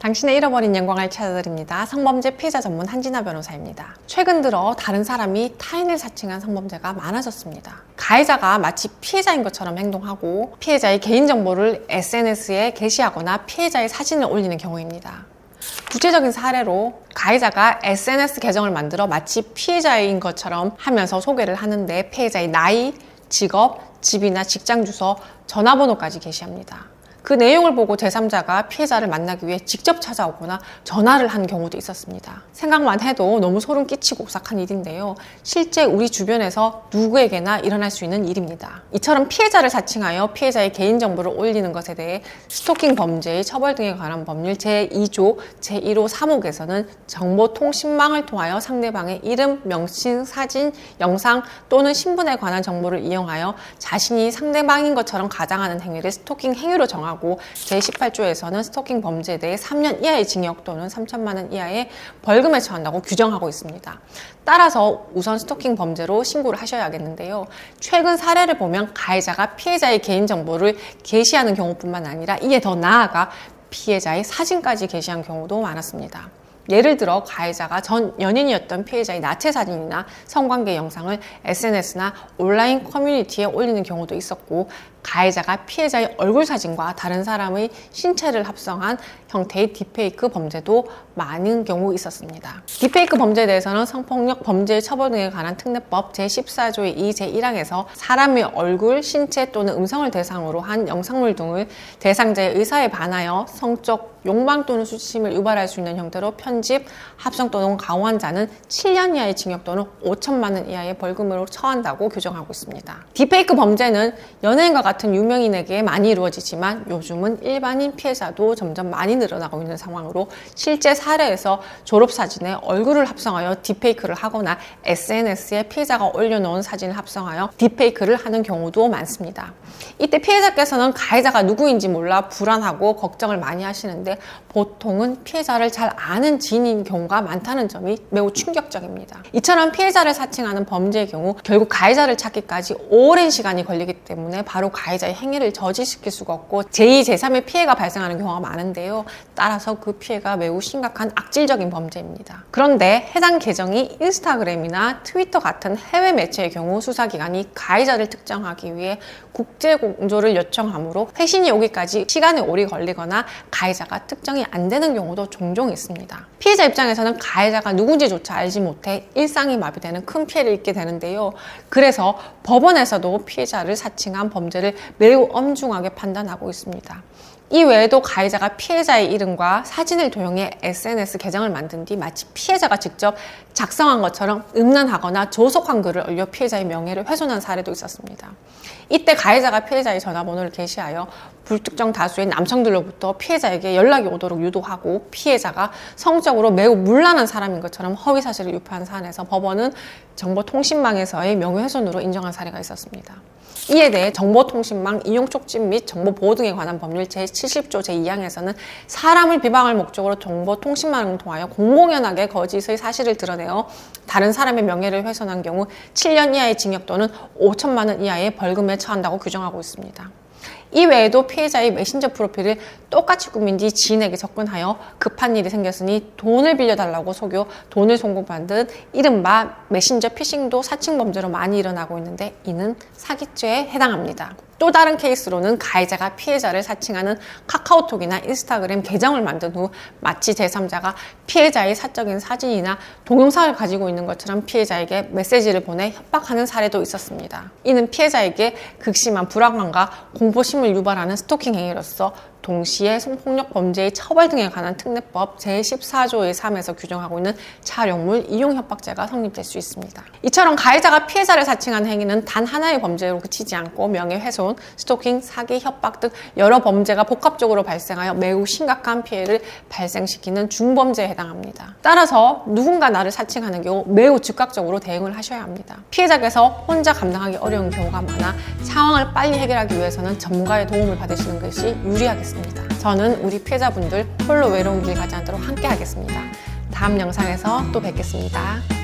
당신의 잃어버린 영광을 찾아드립니다. 성범죄 피해자 전문 한진아 변호사입니다. 최근 들어 다른 사람이 타인을 사칭한 성범죄가 많아졌습니다. 가해자가 마치 피해자인 것처럼 행동하고 피해자의 개인정보를 SNS에 게시하거나 피해자의 사진을 올리는 경우입니다. 구체적인 사례로 가해자가 SNS 계정을 만들어 마치 피해자인 것처럼 하면서 소개를 하는데 피해자의 나이, 직업, 집이나 직장 주소, 전화번호까지 게시합니다. 그 내용을 보고 제3자가 피해자를 만나기 위해 직접 찾아오거나 전화를 한 경우도 있었습니다. 생각만 해도 너무 소름 끼치고 오싹한 일인데요. 실제 우리 주변에서 누구에게나 일어날 수 있는 일입니다. 이처럼 피해자를 사칭하여 피해자의 개인정보를 올리는 것에 대해 스토킹 범죄의 처벌 등에 관한 법률 제2조 제1호 3호에서는 정보통신망을 통하여 상대방의 이름, 명칭, 사진, 영상 또는 신분에 관한 정보를 이용하여 자신이 상대방인 것처럼 가장하는 행위를 스토킹 행위로 정하고 제18조에서는 스토킹 범죄에 대해 3년 이하의 징역 또는 3천만 원 이하의 벌금에 처한다고 규정하고 있습니다. 따라서 우선 스토킹 범죄로 신고를 하셔야겠는데요. 최근 사례를 보면 가해자가 피해자의 개인정보를 게시하는 경우뿐만 아니라 이에 더 나아가 피해자의 사진까지 게시한 경우도 많았습니다. 예를 들어 가해자가 전 연인이었던 피해자의 나체 사진이나 성관계 영상을 SNS나 온라인 커뮤니티에 올리는 경우도 있었고, 가해자가 피해자의 얼굴 사진과 다른 사람의 신체를 합성한 형태의 딥페이크 범죄도 많은 경우 있었습니다. 딥페이크 범죄에 대해서는 성폭력 범죄의 처벌 등에 관한 특례법 제14조의 2 제1항에서 사람의 얼굴, 신체 또는 음성을 대상으로 한 영상물 등을 대상자의 의사에 반하여 성적 욕망 또는 수치심을 유발할 수 있는 형태로 편집, 합성 또는 강화한 자는 7년 이하의 징역 또는 5천만 원 이하의 벌금으로 처한다고 규정하고 있습니다. 딥페이크 범죄는 연예인과 같은 유명인에게 많이 이루어지지만 요즘은 일반인 피해자도 점점 많이 늘어나고 있는 상황으로 실제 사례에서 졸업사진에 얼굴을 합성하여 딥페이크를 하거나 SNS에 피해자가 올려놓은 사진을 합성하여 딥페이크를 하는 경우도 많습니다. 이때 피해자께서는 가해자가 누구인지 몰라 불안하고 걱정을 많이 하시는데 보통은 피해자를 잘 아는 지인인 경우가 많다는 점이 매우 충격적입니다. 이처럼 피해자를 사칭하는 범죄의 경우 결국 가해자를 찾기까지 오랜 시간이 걸리기 때문에 바로 가해자의 행위를 저지시킬 수가 없고 제2, 제3의 피해가 발생하는 경우가 많은데요. 따라서 그 피해가 매우 심각한 악질적인 범죄입니다. 그런데 해당 계정이 인스타그램이나 트위터 같은 해외 매체의 경우 수사기관이 가해자를 특정하기 위해 국제 공조를 요청하므로 회신이 오기까지 시간이 오래 걸리거나 가해자가 특정이 안 되는 경우도 종종 있습니다. 피해자 입장에서는 가해자가 누군지조차 알지 못해 일상이 마비되는 큰 피해를 입게 되는데요. 그래서 법원에서도 피해자를 사칭한 범죄를 매우 엄중하게 판단하고 있습니다. 이 외에도 가해자가 피해자의 이름과 사진을 도용해 SNS 계정을 만든 뒤 마치 피해자가 직접 작성한 것처럼 음란하거나 조속한 글을 올려 피해자의 명예를 훼손한 사례도 있었습니다. 이때 가해자가 피해자의 전화번호를 게시하여 불특정 다수의 남성들로부터 피해자에게 연락이 오도록 유도하고 피해자가 성적으로 매우 문란한 사람인 것처럼 허위 사실을 유포한 사안에서 법원은 정보통신망에서의 명예훼손으로 인정한 사례가 있었습니다. 이에 대해 정보통신망 이용 촉진 및 정보보호 등에 관한 법률 제70조 제2항에서는 사람을 비방할 목적으로 정보통신망을 통하여 공공연하게 거짓의 사실을 드러내어 다른 사람의 명예를 훼손한 경우 7년 이하의 징역 또는 5천만 원 이하의 벌금에 처한다고 규정하고 있습니다. 이 외에도 피해자의 메신저 프로필을 똑같이 꾸민 뒤 지인에게 접근하여 급한 일이 생겼으니 돈을 빌려달라고 속여 돈을 송금받은 이른바 메신저 피싱도 사칭 범죄로 많이 일어나고 있는데 이는 사기죄에 해당합니다. 또 다른 케이스로는 가해자가 피해자를 사칭하는 카카오톡이나 인스타그램 계정을 만든 후 마치 제3자가 피해자의 사적인 사진이나 동영상을 가지고 있는 것처럼 피해자에게 메시지를 보내 협박하는 사례도 있었습니다. 이는 피해자에게 극심한 불안감과 공포심을 유발하는 스토킹 행위로서 동시에 성폭력 범죄의 처벌 등에 관한 특례법 제14조의 3에서 규정하고 있는 촬영물 이용 협박죄가 성립될 수 있습니다. 이처럼 가해자가 피해자를 사칭한 행위는 단 하나의 범죄로 그치지 않고 명예훼손, 스토킹, 사기, 협박 등 여러 범죄가 복합적으로 발생하여 매우 심각한 피해를 발생시키는 중범죄에 해당합니다. 따라서 누군가 나를 사칭하는 경우 매우 즉각적으로 대응을 하셔야 합니다. 피해자께서 혼자 감당하기 어려운 경우가 많아 상황을 빨리 해결하기 위해서는 전문가의 도움을 받으시는 것이 유리하겠습니다. 저는 우리 피해자분들 홀로 외로운 길 가지 않도록 함께 하겠습니다. 다음 영상에서 또 뵙겠습니다.